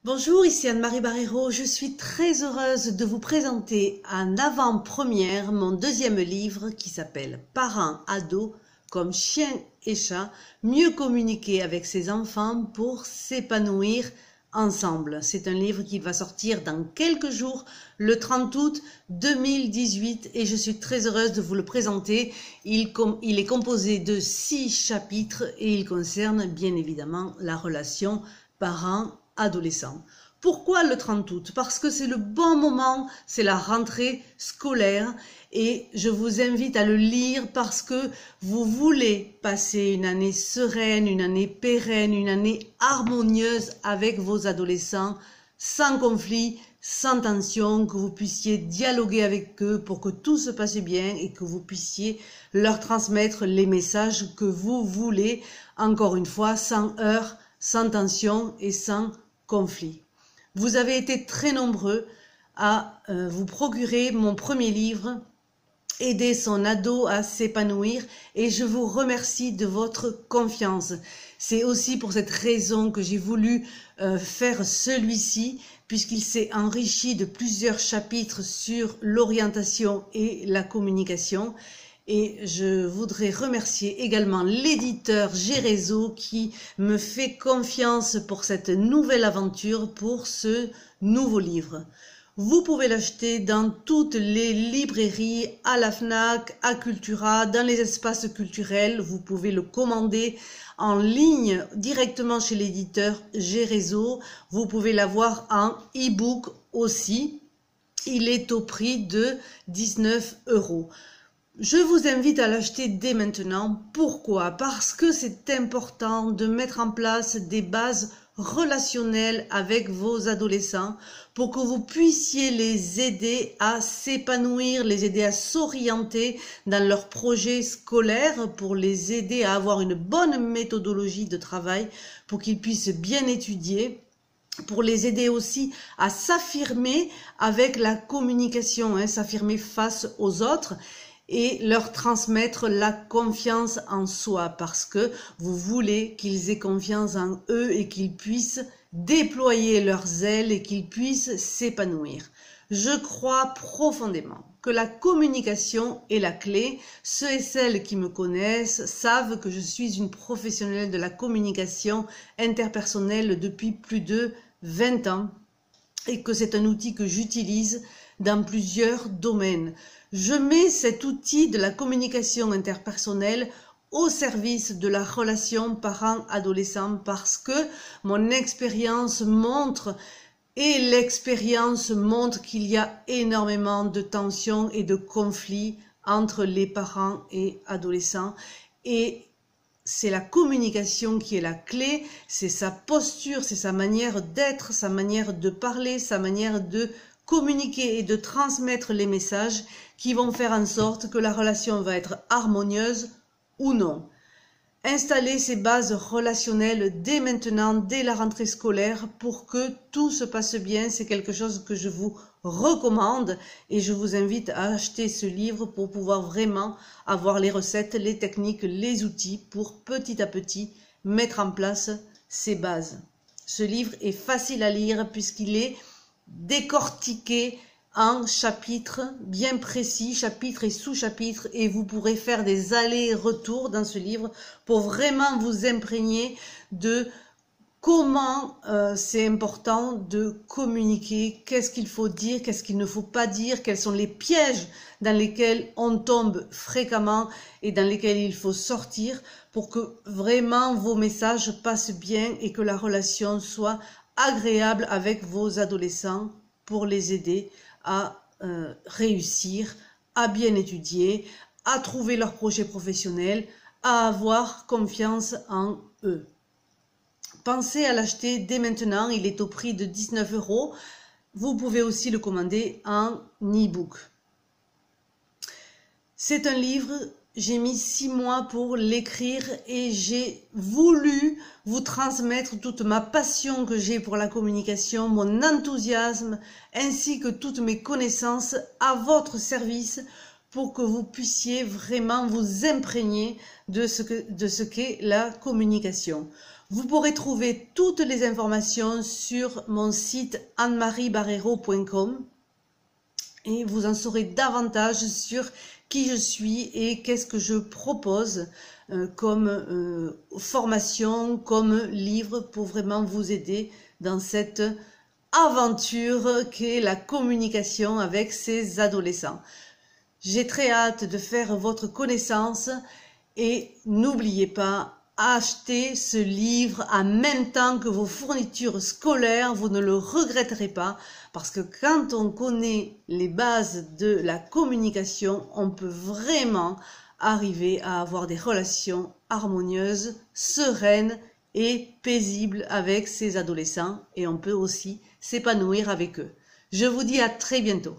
Bonjour, ici Anne-Marie Barrero. Je suis très heureuse de vous présenter en avant-première mon deuxième livre qui s'appelle Parents ados comme chien et chat, mieux communiquer avec ses enfants pour s'épanouir ensemble. C'est un livre qui va sortir dans quelques jours, le 30 août 2018, et je suis très heureuse de vous le présenter. Il est composé de 6 chapitres et il concerne bien évidemment la relation parents-adolescents. Pourquoi le 30 août? Parce que c'est le bon moment, c'est la rentrée scolaire et je vous invite à le lire parce que vous voulez passer une année sereine, une année pérenne, une année harmonieuse avec vos adolescents, sans conflit, sans tension, que vous puissiez dialoguer avec eux pour que tout se passe bien et que vous puissiez leur transmettre les messages que vous voulez, encore une fois, sans heurts, sans tension et sans conflit. Vous avez été très nombreux à vous procurer mon premier livre, Aider son ado à s'épanouir, et je vous remercie de votre confiance. C'est aussi pour cette raison que j'ai voulu faire celui-ci, puisqu'il s'est enrichi de plusieurs chapitres sur l'orientation et la communication. Et je voudrais remercier également l'éditeur Gérezo qui me fait confiance pour cette nouvelle aventure, pour ce nouveau livre. Vous pouvez l'acheter dans toutes les librairies, à la Fnac, à Cultura, dans les espaces culturels. Vous pouvez le commander en ligne directement chez l'éditeur Gérezo. Vous pouvez l'avoir en e-book aussi. Il est au prix de 19 €. Je vous invite à l'acheter dès maintenant. Pourquoi? Parce que c'est important de mettre en place des bases relationnelles avec vos adolescents pour que vous puissiez les aider à s'épanouir, les aider à s'orienter dans leurs projets scolaires, pour les aider à avoir une bonne méthodologie de travail, pour qu'ils puissent bien étudier, pour les aider aussi à s'affirmer avec la communication, s'affirmer face aux autres, et leur transmettre la confiance en soi, parce que vous voulez qu'ils aient confiance en eux et qu'ils puissent déployer leurs ailes et qu'ils puissent s'épanouir. Je crois profondément que la communication est la clé. Ceux et celles qui me connaissent savent que je suis une professionnelle de la communication interpersonnelle depuis plus de 20 ans et que c'est un outil que j'utilise dans plusieurs domaines. Je mets cet outil de la communication interpersonnelle au service de la relation parent-adolescent parce que mon expérience montre, et l'expérience montre, qu'il y a énormément de tensions et de conflits entre les parents et adolescents, et c'est la communication qui est la clé, c'est sa posture, c'est sa manière d'être, sa manière de parler, sa manière de communiquer et de transmettre les messages qui vont faire en sorte que la relation va être harmonieuse ou non. Installer ces bases relationnelles dès maintenant, dès la rentrée scolaire, pour que tout se passe bien, c'est quelque chose que je vous recommande et je vous invite à acheter ce livre pour pouvoir vraiment avoir les recettes, les techniques, les outils pour petit à petit mettre en place ces bases. Ce livre est facile à lire puisqu'il est décortiqué en chapitres bien précis, chapitres et sous-chapitres, et vous pourrez faire des allers-retours dans ce livre pour vraiment vous imprégner de comment c'est important de communiquer, qu'est-ce qu'il faut dire, qu'est-ce qu'il ne faut pas dire, quels sont les pièges dans lesquels on tombe fréquemment et dans lesquels il faut sortir pour que vraiment vos messages passent bien et que la relation soit agréable avec vos adolescents, pour les aider à réussir, à bien étudier, à trouver leur projet professionnel, à avoir confiance en eux. Pensez à l'acheter dès maintenant, il est au prix de 19 €. Vous pouvez aussi le commander en e-book. C'est un livre, j'ai mis 6 mois pour l'écrire et j'ai voulu vous transmettre toute ma passion que j'ai pour la communication, mon enthousiasme, ainsi que toutes mes connaissances à votre service pour que vous puissiez vraiment vous imprégner de ce qu'est la communication. Vous pourrez trouver toutes les informations sur mon site annemariebarrero.com et vous en saurez davantage sur qui je suis et qu'est-ce que je propose comme formation, comme livre pour vraiment vous aider dans cette aventure qu'est la communication avec ces adolescents. J'ai très hâte de faire votre connaissance et n'oubliez pas, achetez ce livre en même temps que vos fournitures scolaires, vous ne le regretterez pas parce que quand on connaît les bases de la communication, on peut vraiment arriver à avoir des relations harmonieuses, sereines et paisibles avec ces adolescents et on peut aussi s'épanouir avec eux. Je vous dis à très bientôt.